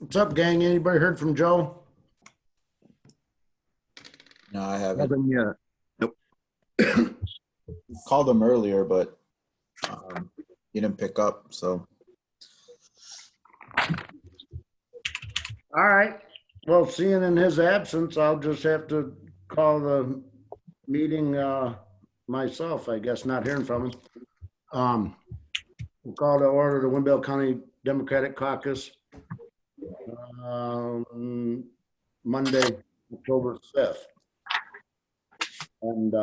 What's up, gang? Anybody heard from Joe? No, I haven't. Nothing yet. Nope. Called him earlier, but he didn't pick up. So All right. Well, seeing in his absence, I'll just have to call the meeting myself, I guess, not hearing from him. We'll call to order the Winfield County Democratic Caucus Monday, October 5th. And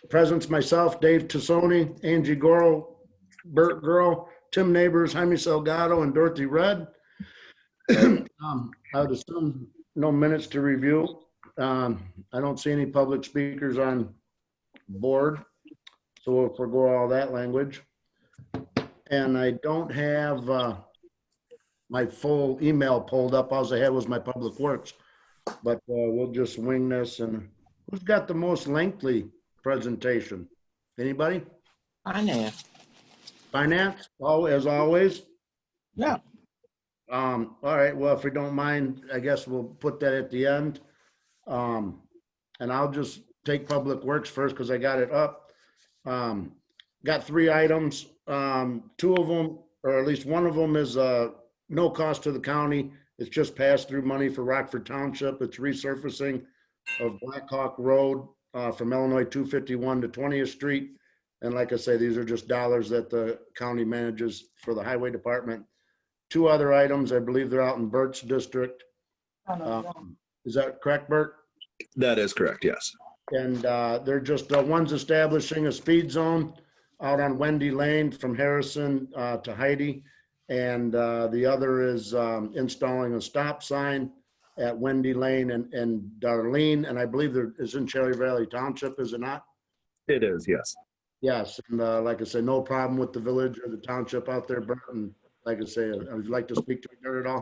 presents myself, Dave Tassoni, Angie Goro, Bert Girl, Tim Neighbors, Jaime Salgado, and Dorothy Redd. I would assume no minutes to review. I don't see any public speakers on board, so we'll forego all that language. And I don't have my full email pulled up. All I had was my Public Works, but we'll just wing this. And who's got the most lengthy presentation? Anybody? Finance. Finance, as always. Yeah. All right, well, if we don't mind, I guess we'll put that at the end. And I'll just take Public Works first because I got it up. Got 3 items. 2 of them, or at least one of them, is no cost to the county. It's just pass-through money for Rockford Township. It's resurfacing of Blackhawk Road from Illinois 251 to 20th Street. And like I say, these are just dollars that the county manages for the highway department. 2 other items, I believe they're out in Bert's district. Is that correct, Bert? That is correct, yes. And they're just, one's establishing a speed zone out on Wendy Lane from Harrison to Heidi. And the other is installing a stop sign at Wendy Lane and Darlene. And I believe there is in Cherry Valley Township, is it not? It is, yes. Yes, and like I said, no problem with the village or the township out there, Bert. And like I say, I'd like to speak to you, Bert, at all.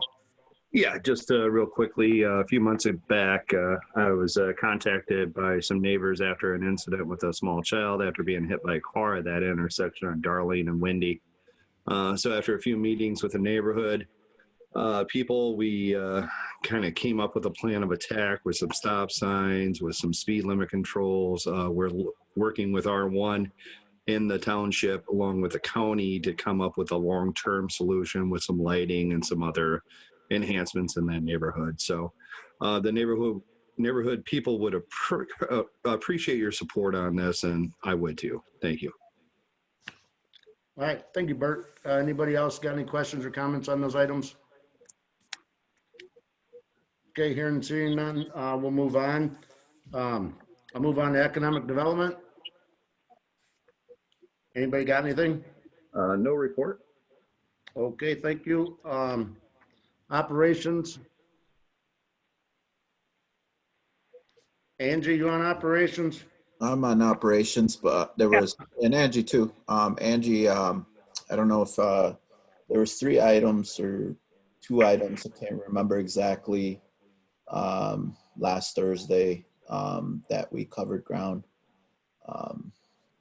Yeah, just real quickly, a few months back, I was contacted by some neighbors after an incident with a small child after being hit by a car at that intersection on Darlene and Windy. So after a few meetings with the neighborhood people, we kind of came up with a plan of attack with some stop signs, with some speed limit controls. We're working with R1 in the township along with the county to come up with a long-term solution with some lighting and some other enhancements in that neighborhood. So the neighborhood people would appreciate your support on this, and I would too. Thank you. All right, thank you, Bert. Anybody else got any questions or comments on those items? Okay, hearing and seeing none, we'll move on. I'll move on to economic development. Anybody got anything? No report. Okay, thank you. Operations. Angie, you on operations? I'm on operations, but there was, and Angie too. Angie, I don't know if there was 3 items or 2 items. I can't remember exactly. Last Thursday that we covered ground. I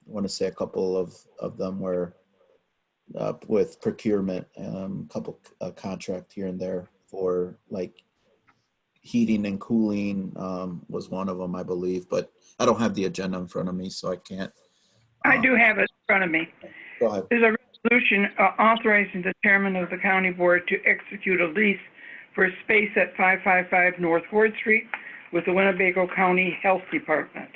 want to say a couple of them were with procurement, a couple contract here and there for like heating and cooling was one of them, I believe, but I don't have the agenda in front of me, so I can't. I do have it in front of me. Go ahead. There's a resolution authorizing the chairman of the county board to execute a lease for space at 555 North Ward Street with the Winnebago County Health Department.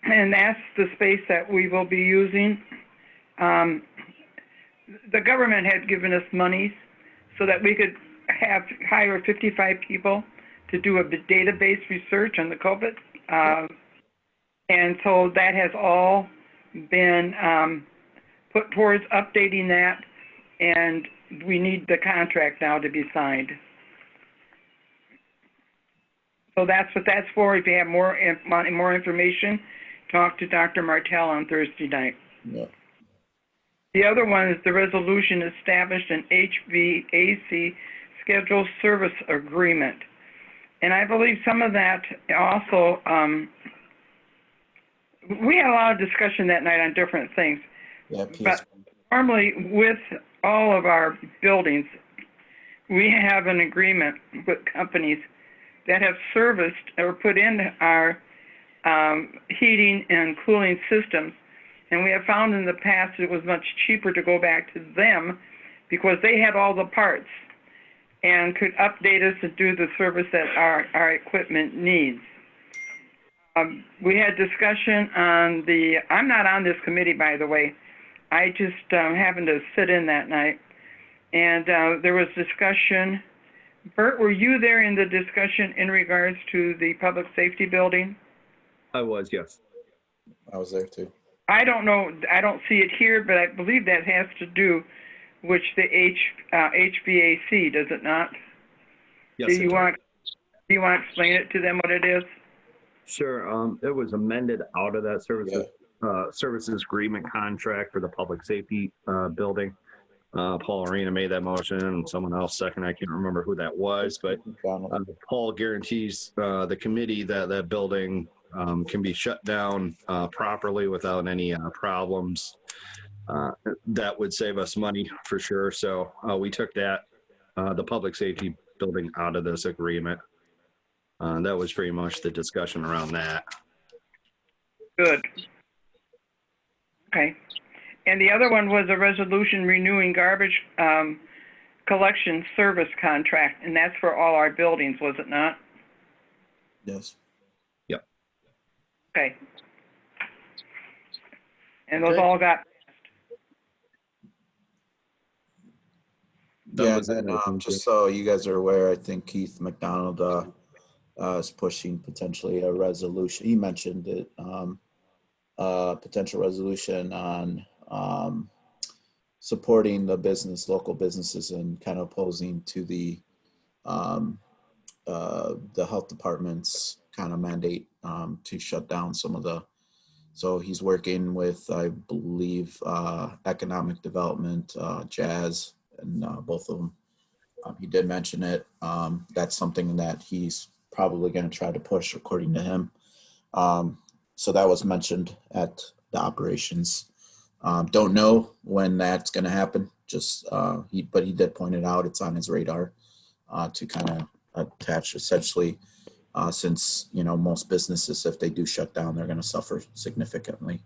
And that's the space that we will be using. The government had given us monies so that we could hire 55 people to do a database research on the COVID. And so that has all been put towards updating that, and we need the contract now to be signed. So that's what that's for. If you have more information, talk to Dr. Martell on Thursday night. Yeah. The other one is the resolution established an HVAC schedule service agreement. And I believe some of that also, we had a lot of discussion that night on different things. Yeah, but normally with all of our buildings, we have an agreement with companies that have serviced or put in our heating and cooling systems. And we have found in the past it was much cheaper to go back to them because they had all the parts and could update us and do the service that our equipment needs. We had discussion on I'm not on this committee, by the way. I just happened to sit in that night. And there was discussion. Bert, were you there in the discussion in regards to the public safety building? I was, yes. I was there too. I don't know, I don't see it here, but I believe that has to do with the HVAC, does it not? Yes, Do you want to explain it to them what it is? Sure. It was amended out of that services agreement contract for the public safety building. Paul Arena made that motion, and someone else second. I can't remember who that was, but Paul guarantees the committee that that building can be shut down properly without any problems. That would save us money for sure. So we took that the public safety building out of this agreement. That was pretty much the discussion around that. Good. Okay. And the other one was a resolution renewing garbage collection service contract, and that's for all our buildings, was it not? Yes. Yep. Okay. And those Okay. all got, Yeah, and just so you guys are aware, I think Keith McDonald is pushing potentially a resolution. He mentioned it, potential resolution on supporting the local businesses, and kind of opposing to the health department's kind of mandate to shut down some of the. So he's working with, I believe, economic development, Jazz, and both of them. He did mention it. That's something that he's probably going to try to push, according to him. So that was mentioned at the operations. Don't know when that's going to happen. But he did point it out. It's on his radar to kind of attach, essentially, since most businesses, if they do shut down, they're going to suffer significantly.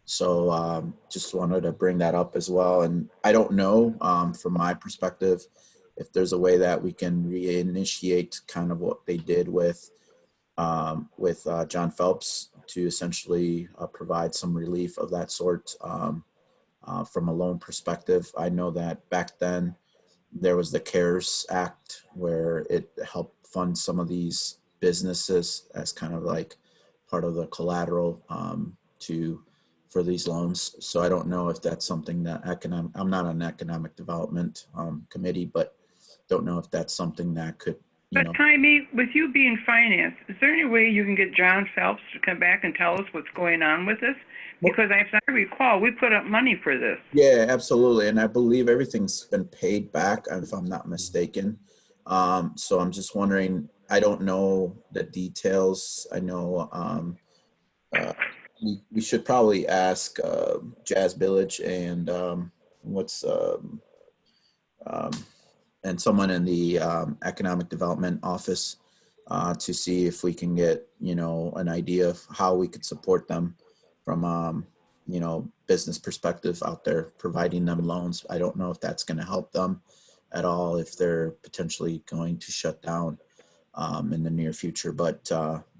So just wanted to bring that up as well. And I don't know, from my perspective, if there's a way that we can reinitiate kind of what they did with John Phelps to essentially provide some relief of that sort from a loan perspective. I know that back then there was the CARES Act where it helped fund some of these businesses as kind of like part of the collateral for these loans. So I don't know if that's something that I'm not on economic development committee, but don't know if that's something that could, but Jaime, with you being finance, is there any way you can get John Phelps to come back and tell us what's going on with this? Because as I recall, we put up money for this. Yeah, absolutely. And I believe everything's been paid back, if I'm not mistaken. So I'm just wondering, I don't know the details. I know we should probably ask Jazz Village and and someone in the economic development office to see if we can get, an idea of how we could support them from, business perspective out there, providing them loans. I don't know if that's going to help them at all, if they're potentially going to shut down in the near future. But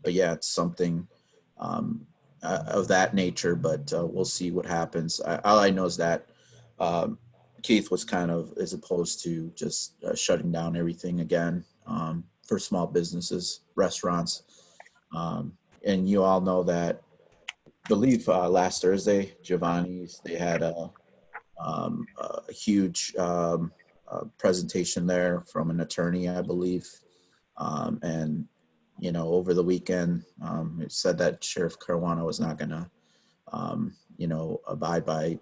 yeah, it's something of that nature, but we'll see what happens. All I know is that Keith was kind of as opposed to just shutting down everything again for small businesses, restaurants. And you all know that, I believe last Thursday, Giovanni's, they had a huge presentation there from an attorney, I believe. And, over the weekend, it said that Sheriff Caruana was not going to, abide by,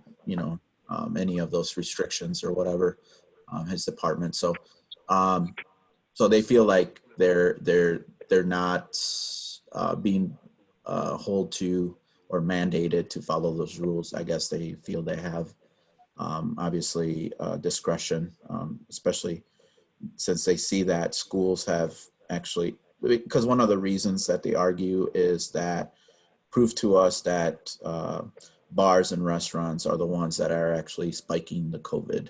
any of those restrictions or whatever, his department. So they feel like they're not being held to or mandated to follow those rules. I guess they feel they have obviously discretion, especially since they see that schools have actually, because one of the reasons that they argue is that prove to us that bars and restaurants are the ones that are actually spiking the COVID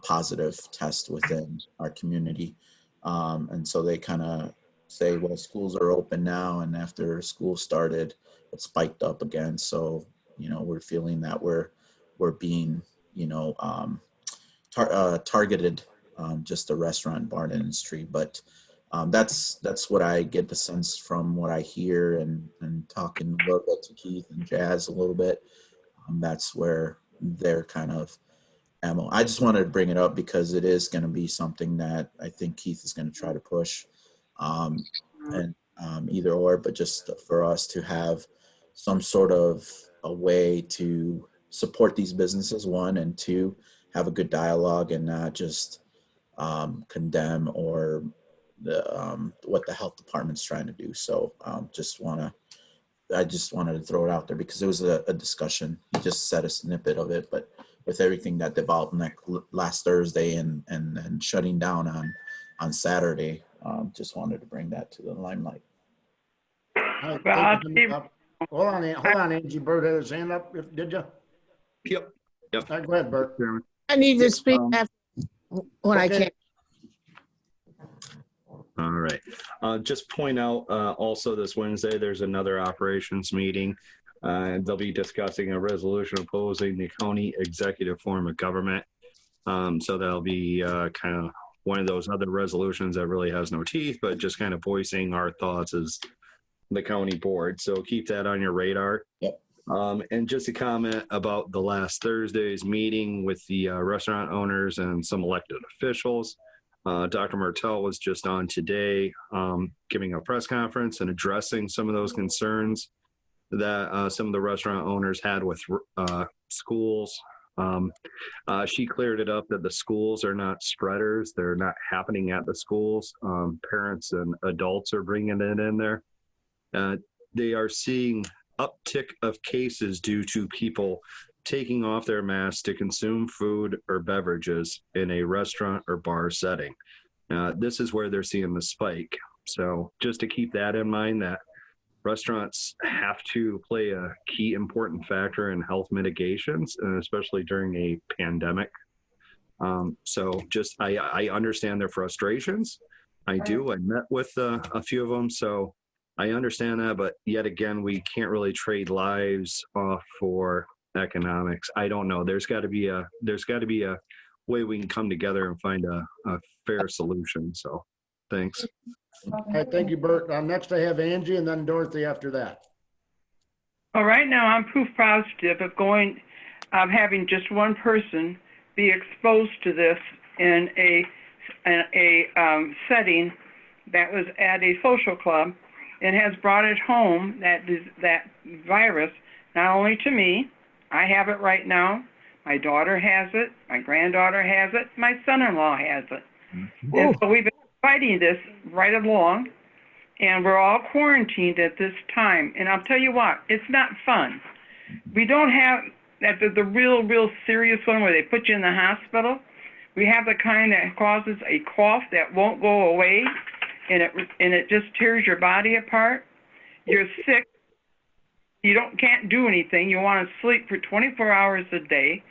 positive test within our community. And so they kind of say, well, schools are open now, and after school started, it spiked up again. So, we're feeling that we're being, targeted, just the restaurant and bar industry. But that's what I get the sense from what I hear and talking a little bit to Keith and Jazz a little bit. That's where they're kind of ammo. I just wanted to bring it up because it is going to be something that I think Keith is going to try to push, and either or, but just for us to have some sort of a way to support these businesses, one, and two, have a good dialogue and not just condemn or what the health department's trying to do. So I just wanted to throw it out there because it was a discussion. He just said a snippet of it, but with everything that developed last Thursday and shutting down on Saturday, just wanted to bring that to the limelight. All right, thank you. Hold on, Angie. Bert had his hand up. Did you? Yep. All right, go ahead, Bert. I need to speak after when I can. All right. Just point out also this Wednesday, there's another operations meeting. They'll be discussing a resolution opposing the county executive form of government. So that'll be kind of one of those other resolutions that really has no teeth, but just kind of voicing our thoughts as the county board. So keep that on your radar. Yep. And just a comment about the last Thursday's meeting with the restaurant owners and some elected officials. Dr. Martell was just on today giving a press conference and addressing some of those concerns that some of the restaurant owners had with schools. She cleared it up that the schools are not spreaders. They're not happening at the schools. Parents and adults are bringing it in there. They are seeing uptick of cases due to people taking off their masks to consume food or beverages in a restaurant or bar setting. This is where they're seeing the spike. So just to keep that in mind, that restaurants have to play a key important factor in health mitigations, especially during a pandemic. So just, I understand their frustrations. I do. I met with a few of them. So I understand that, but yet again, we can't really trade lives off for economics. I don't know. There's got to be a way we can come together and find a fair solution. So thanks. All right, thank you, Bert. Next I have Angie and then Dorothy after that. Well, right now I'm proof positive of having just one person be exposed to this in a setting that was at a social club and has brought it home, that virus, not only to me. I have it right now. My daughter has it. My granddaughter has it. My son-in-law has it. Mm-hmm. And so we've been fighting this right along, and we're all quarantined at this time. And I'll tell you what, it's not fun. We don't have the real serious one where they put you in the hospital. We have the kind that causes a cough that won't go away, and it just tears your body apart. You're sick. You can't do anything. You want to sleep for 24 hours a day.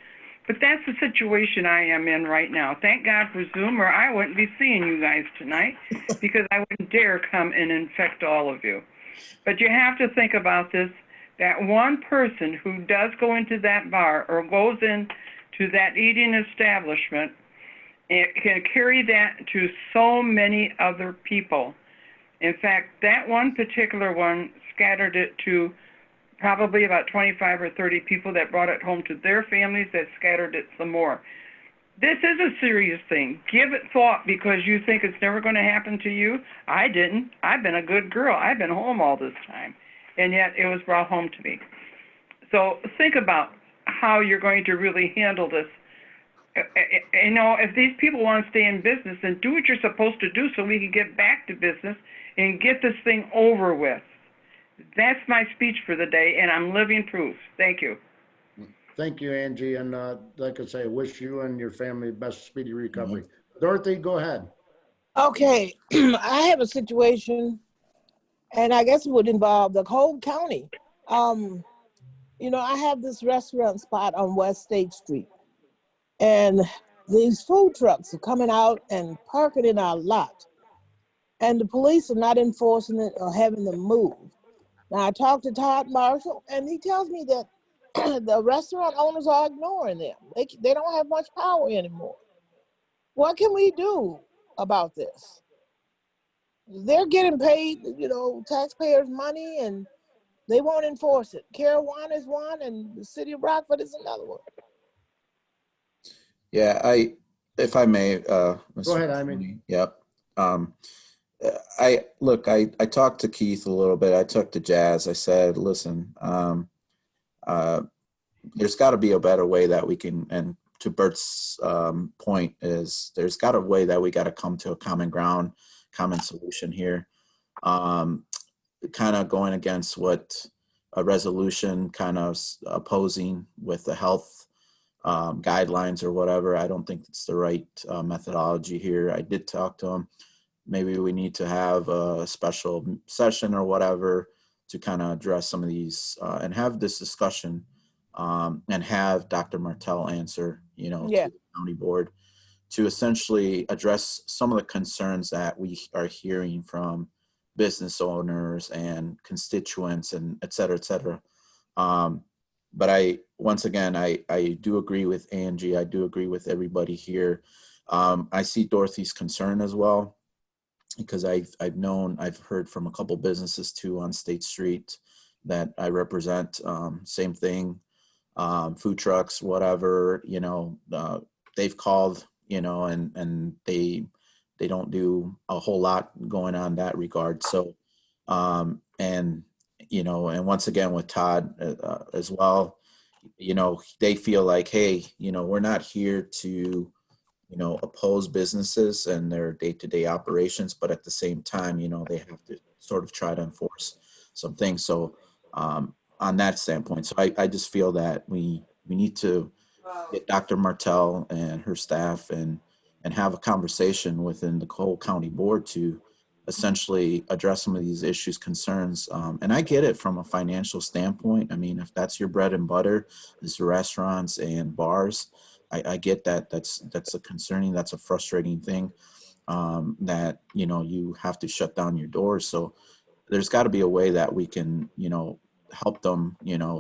But that's the situation I am in right now. Thank God for Zoom, or I wouldn't be seeing you guys tonight because I wouldn't dare come and infect all of you. But you have to think about this, that one person who does go into that bar or goes into that eating establishment, it can carry that to so many other people. In fact, that one particular one scattered it to probably about 25 or 30 people that brought it home to their families that scattered it some more. This is a serious thing. Give it thought because you think it's never going to happen to you. I didn't. I've been a good girl. I've been home all this time, and yet it was brought home to me. So think about how you're going to really handle this. You know, if these people want to stay in business, then do what you're supposed to do so we can get back to business and get this thing over with. That's my speech for the day, and I'm living proof. Thank you. Thank you, Angie. And like I say, wish you and your family best speedy recovery. Dorothy, go ahead. Okay, I have a situation, and I guess it would involve the whole county. Um, I have this restaurant spot on West State Street, and these food trucks are coming out and parking in our lot, and the police are not enforcing it or having them move. Now, I talked to Todd Marshall, and he tells me that the restaurant owners are ignoring them. They don't have much power anymore. What can we do about this? They're getting paid, taxpayers' money, and they won't enforce it. Carolina is one, and the city of Rockford is another one. Yeah, if I may, Go Mr. ahead, Jaime. Mahoney. Yep. I talked to Keith a little bit. I talked to Jazz. I said, listen, there's got to be a better way that we can, and to Bert's point is there's got a way that we got to come to a common ground, common solution here. Kind of going against what a resolution kind of opposing with the health guidelines or whatever. I don't think it's the right methodology here. I did talk to him. Maybe we need to have a special session or whatever to kind of address some of these and have this discussion and have Dr. Martell answer, to the county board to essentially address some of the concerns that we are hearing from business owners and constituents and et cetera, et cetera. But once again, I do agree with Angie. I do agree with everybody here. I see Dorothy's concern as well, because I've heard from a couple businesses too on State Street that I represent, same thing, food trucks, whatever, they've called, and they don't do a whole lot going on in that regard. So, and once again with Todd as well, they feel like, hey, we're not here to, oppose businesses and their day-to-day operations, but at the same time, they have to sort of try to enforce some things. So on that standpoint, so I just feel that we need to get Dr. Martell and her staff and have a conversation within the whole county board to essentially address some of these issues, concerns. And I get it from a financial standpoint. I mean, if that's your bread and butter, is restaurants and bars, I get that. That's a concerning, that's a frustrating thing, that, you have to shut down your doors. So there's got to be a way that we can, help them,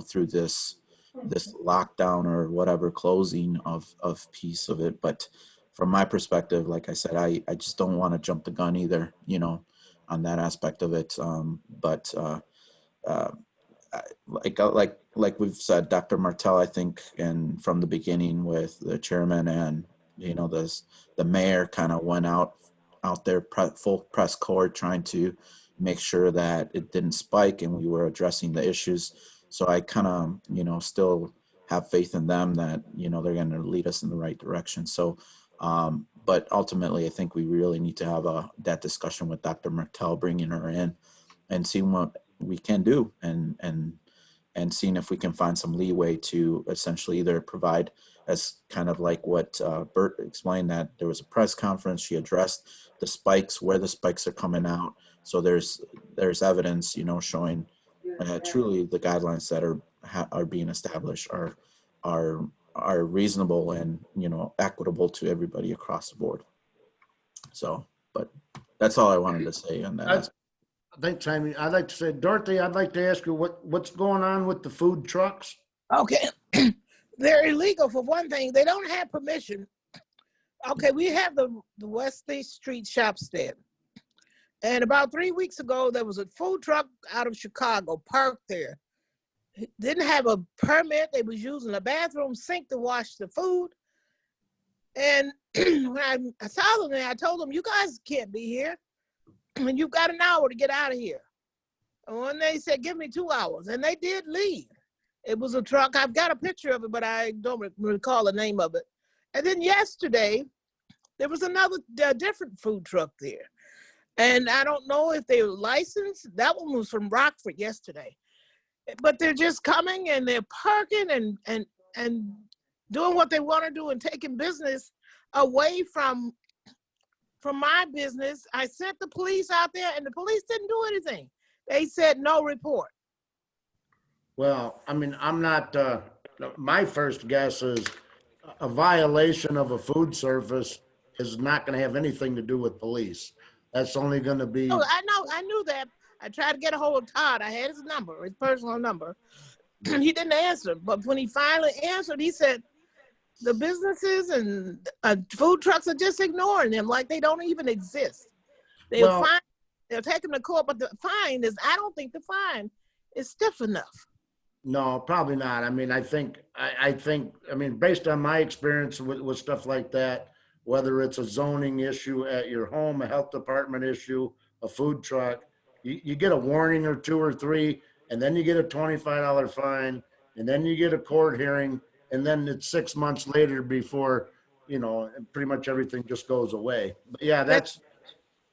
through this lockdown or whatever closing of piece of it. But from my perspective, like I said, I just don't want to jump the gun either, on that aspect of it. Like we've said, Dr. Martell, I think, and from the beginning with the chairman and, the mayor kind of went out there, full press corps, trying to make sure that it didn't spike and we were addressing the issues. So I kind of, still have faith in them that, they're going to lead us in the right direction. So, but ultimately, I think we really need to have that discussion with Dr. Martell, bringing her in and seeing what we can do and seeing if we can find some leeway to essentially either provide, as kind of like what Bert explained, that there was a press conference, she addressed the spikes, where the spikes are coming out. So there's evidence, showing truly the guidelines that are being established are reasonable and, equitable to everybody across the board. So, but that's all I wanted to say on that. Thanks, Jaime. I'd like to say, Dorothy, I'd like to ask you what's going on with the food trucks? Okay. They're illegal for one thing. They don't have permission. Okay, we have the West State Street shop stand. And about 3 weeks ago, there was a food truck out of Chicago parked there. Didn't have a permit. They was using a bathroom sink to wash the food. And when I saw them there, I told them, you guys can't be here. And you've got an hour to get out of here. And when they said, give me 2 hours. And they did leave. It was a truck. I've got a picture of it, but I don't recall the name of it. And then yesterday, there was another different food truck there. And I don't know if they were licensed. That one was from Rockford yesterday. But they're just coming and they're parking and doing what they want to do and taking business away from from my business, I sent the police out there and the police didn't do anything. They said no report. Well, I mean, I'm not, my first guess is a violation of a food service is not gonna have anything to do with police. That's only gonna be, Oh, I knew that. I tried to get a hold of Todd. I had his number, his personal number. He didn't answer, but when he finally answered, he said, the businesses and food trucks are just ignoring them like they don't even exist. They'll well, fine, they'll take them to court, but the fine is, I don't think the fine is stiff enough. no, probably not. I mean, I mean, based on my experience with stuff like that, whether it's a zoning issue at your home, a health department issue, a food truck, you get a warning or two or three, and then you get a $25 fine, and then you get a court hearing, and then it's 6 months later before, pretty much everything just goes away. But yeah, that's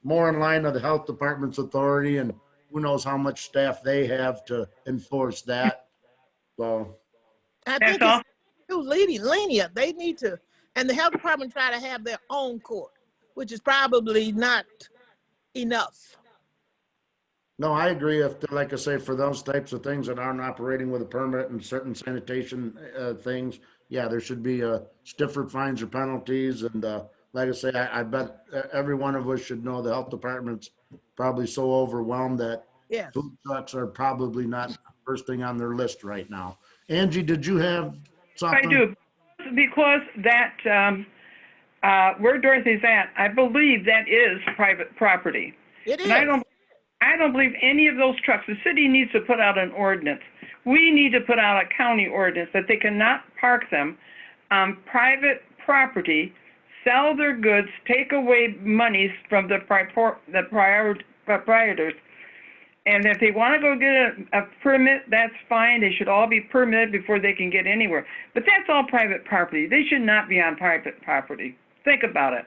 more in line of the health department's authority, and who knows how much staff they have to enforce that. So, I That's think all. it's too lenient. They need to, and the health department try to have their own court, which is probably not enough. no, I agree. Like I say, for those types of things that aren't operating with a permit and certain sanitation things, yeah, there should be stiffer fines or penalties. And like I say, I bet every one of us should know the health department's probably so overwhelmed that Yes. food trucks are probably not first thing on their list right now. Angie, did you have I something? do, because that, where Dorothy's at, I believe that is private property. It is. And I don't believe any of those trucks, the city needs to put out an ordinance. We need to put out a county ordinance that they cannot park them on private property, sell their goods, take away monies from the proprietors. And if they want to go get a permit, that's fine. They should all be permitted before they can get anywhere. But that's all private property. They should not be on private property. Think about it.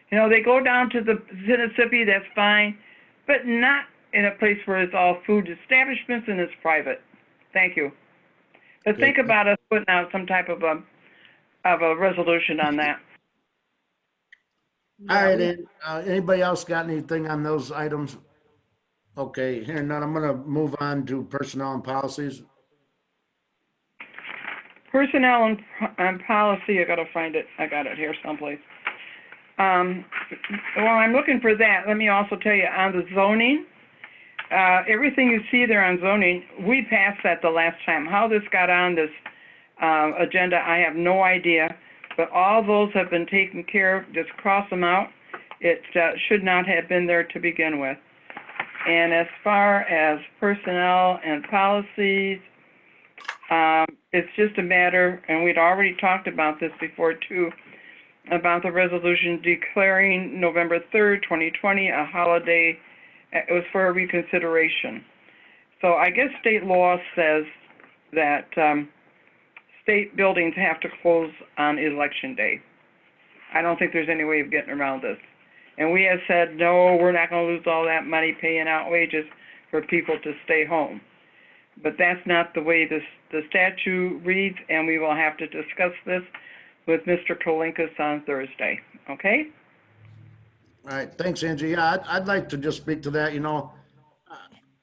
They go down to the Mississippi, that's fine, but not in a place where it's all food establishments and it's private. Thank you. But think about us putting out some type of a resolution on that. All right, anybody else got anything on those items? Okay, here, now I'm gonna move on to personnel and policies. Personnel and policy, I gotta find it. I got it here someplace. While I'm looking for that, let me also tell you on the zoning, everything you see there on zoning, we passed that the last time. How this got on this agenda, I have no idea, but all those have been taken care of. Just cross them out. It should not have been there to begin with. And as far as personnel and policies, it's just a matter, and we'd already talked about this before too, about the resolution declaring November 3rd, 2020 a holiday. It was for a reconsideration. So I guess state law says that state buildings have to close on election day. I don't think there's any way of getting around this. And we have said, no, we're not going to lose all that money paying out wages for people to stay home. But that's not the way the statute reads, and we will have to discuss this with Mr. Kalinkas on Thursday, okay? All right, thanks, Angie. Yeah, I'd like to just speak to that.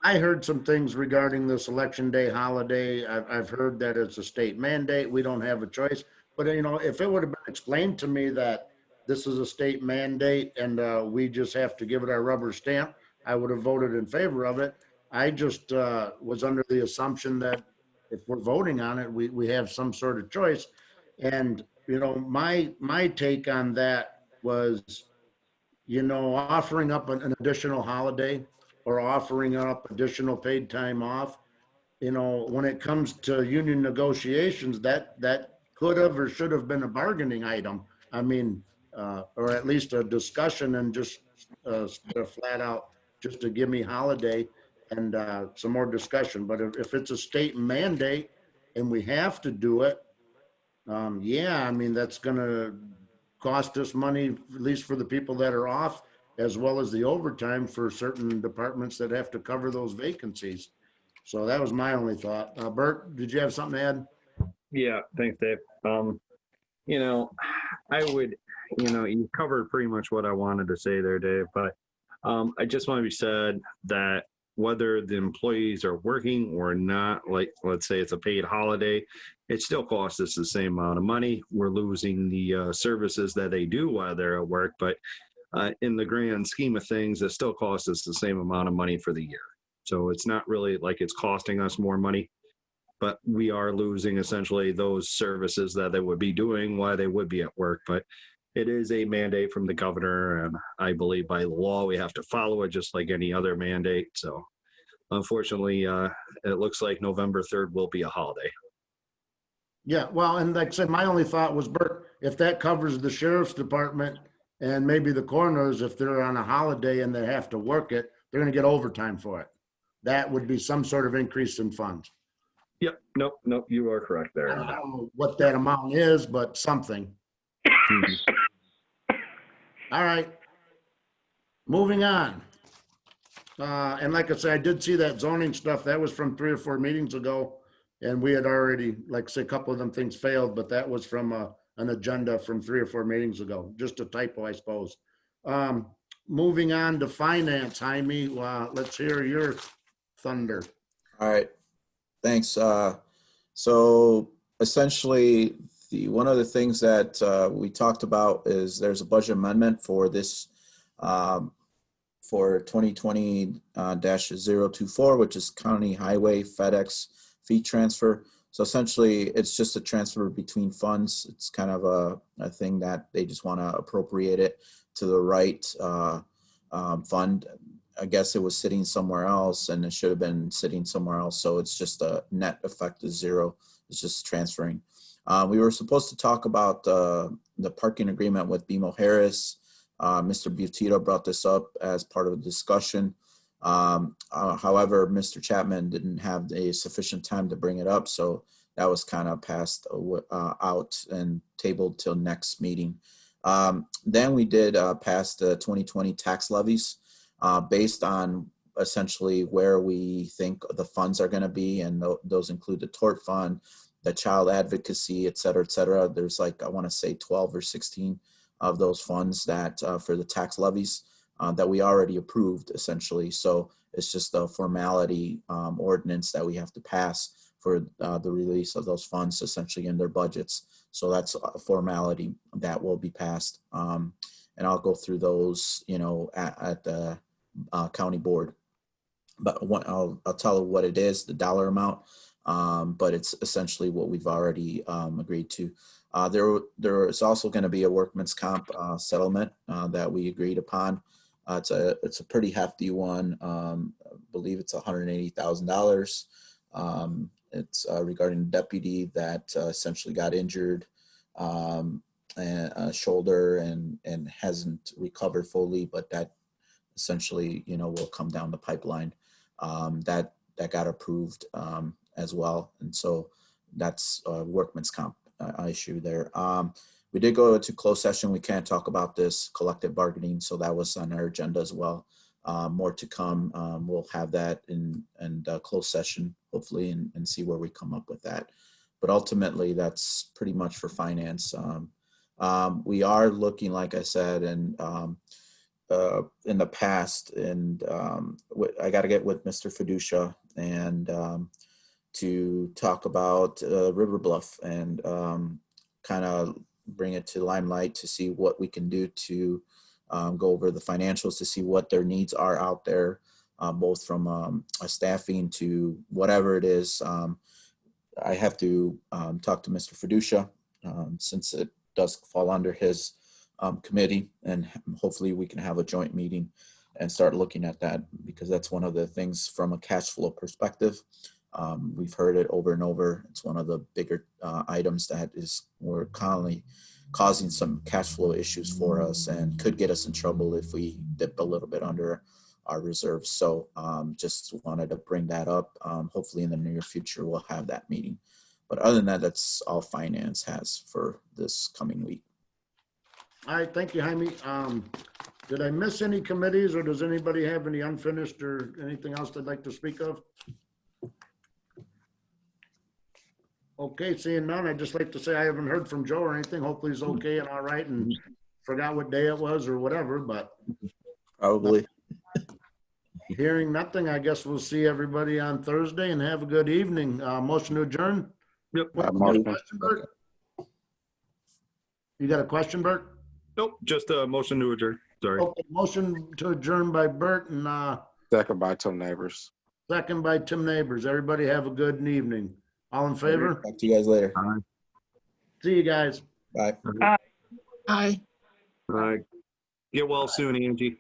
I heard some things regarding this election day holiday. I've heard that it's a state mandate. We don't have a choice. But, if it would have been explained to me that this is a state mandate and we just have to give it our rubber stamp, I would have voted in favor of it. I just was under the assumption that if we're voting on it, we have some sort of choice. And, my take on that was, offering up an additional holiday or offering up additional paid time off, when it comes to union negotiations, that could have or should have been a bargaining item. I mean, or at least a discussion, and just flat out just to give me holiday and some more discussion. But if it's a state mandate and we have to do it, yeah, I mean, that's going to cost us money, at least for the people that are off, as well as the overtime for certain departments that have to cover those vacancies. So that was my only thought. Bert, did you have something to add? Yeah, thanks, Dave. I would, you covered pretty much what I wanted to say there, Dave, but I just want to be said that whether the employees are working or not, like let's say it's a paid holiday, it still costs us the same amount of money. We're losing the services that they do while they're at work, but in the grand scheme of things, it still costs us the same amount of money for the year. So it's not really like it's costing us more money, but we are losing essentially those services that they would be doing while they would be at work. But it is a mandate from the governor, and I believe by law we have to follow it just like any other mandate. So unfortunately, it looks like November 3rd will be a holiday. Yeah, well, and like I said, my only thought was, Bert, if that covers the sheriff's department and maybe the coroners, if they're on a holiday and they have to work it, they're gonna get overtime for it. That would be some sort of increase in funds. Yep. Nope. You are correct I there. don't know what that amount is, but something. All right. Moving on. And like I said, I did see that zoning stuff. That was from 3 or 4 meetings ago. And we had already, like I say, a couple of them things failed, but that was from an agenda from 3 or 4 meetings ago. Just a typo, I suppose. Moving on to finance, Jaime, let's hear your thunder. All right, thanks. So essentially, one of the things that we talked about is there's a budget amendment for this for 2020-024, which is county highway FedEx fee transfer. So essentially, it's just a transfer between funds. It's kind of a thing that they just want to appropriate it to the right fund. I guess it was sitting somewhere else and it should have been sitting somewhere else. So it's just a net effect is zero. It's just transferring. We were supposed to talk about the parking agreement with BMO Harris. Mr. Butito brought this up as part of a discussion. However, Mr. Chapman didn't have a sufficient time to bring it up. So that was kind of passed out and tabled till next meeting. Then we did pass the 2020 tax levies. Based on essentially where we think the funds are going to be, and those include the tort fund, the child advocacy, et cetera, et cetera. There's like, I want to say 12 or 16 of those funds that for the tax levies that we already approved essentially. So it's just a formality ordinance that we have to pass for the release of those funds essentially in their budgets. So that's a formality that will be passed. And I'll go through those, at the county board. But I'll tell you what it is, the dollar amount, but it's essentially what we've already agreed to. There is also going to be a workman's comp settlement that we agreed upon. It's a pretty hefty one. I believe it's $180,000. It's regarding a deputy that essentially got injured and shoulder and hasn't recovered fully, but that essentially, will come down the pipeline. That got approved as well. And so that's a workman's comp issue there. We did go to closed session. We can't talk about this collective bargaining. So that was on our agenda as well. More to come. We'll have that in closed session, hopefully, and see where we come up with that. But ultimately, that's pretty much for finance. We are looking, like I said, and in the past, and I got to get with Mr. Fiducia and to talk about River Bluff and kind of bring it to limelight to see what we can do to go over the financials to see what their needs are out there, both from a staffing to whatever it is. I have to talk to Mr. Fiducia since it does fall under his committee, and hopefully we can have a joint meeting and start looking at that, because that's one of the things from a cash flow perspective. We've heard it over and over. It's one of the bigger items that we're constantly causing some cash flow issues for us and could get us in trouble if we dip a little bit under our reserves. So just wanted to bring that up. Hopefully in the near future, we'll have that meeting. But other than that, that's all finance has for this coming week. All right, thank you, Jaime. Did I miss any committees, or does anybody have any unfinished or anything else they'd like to speak of? Okay, seeing none, I'd just like to say I haven't heard from Joe or anything. Hopefully he's okay and all right and forgot what day it was or whatever, but Probably. hearing nothing, I guess we'll see everybody on Thursday and have a good evening. Motion to adjourn? Yep. Wait, you got a question, Bert? You got a question, Bert? Nope, just a motion to adjourn. Sorry. Okay, motion to adjourn by Bert and Second by Tim Neighbors. second by Tim Neighbors. Everybody have a good evening. All in favor? Talk to you guys later. See you guys. Bye. Hi. Get well soon, Angie.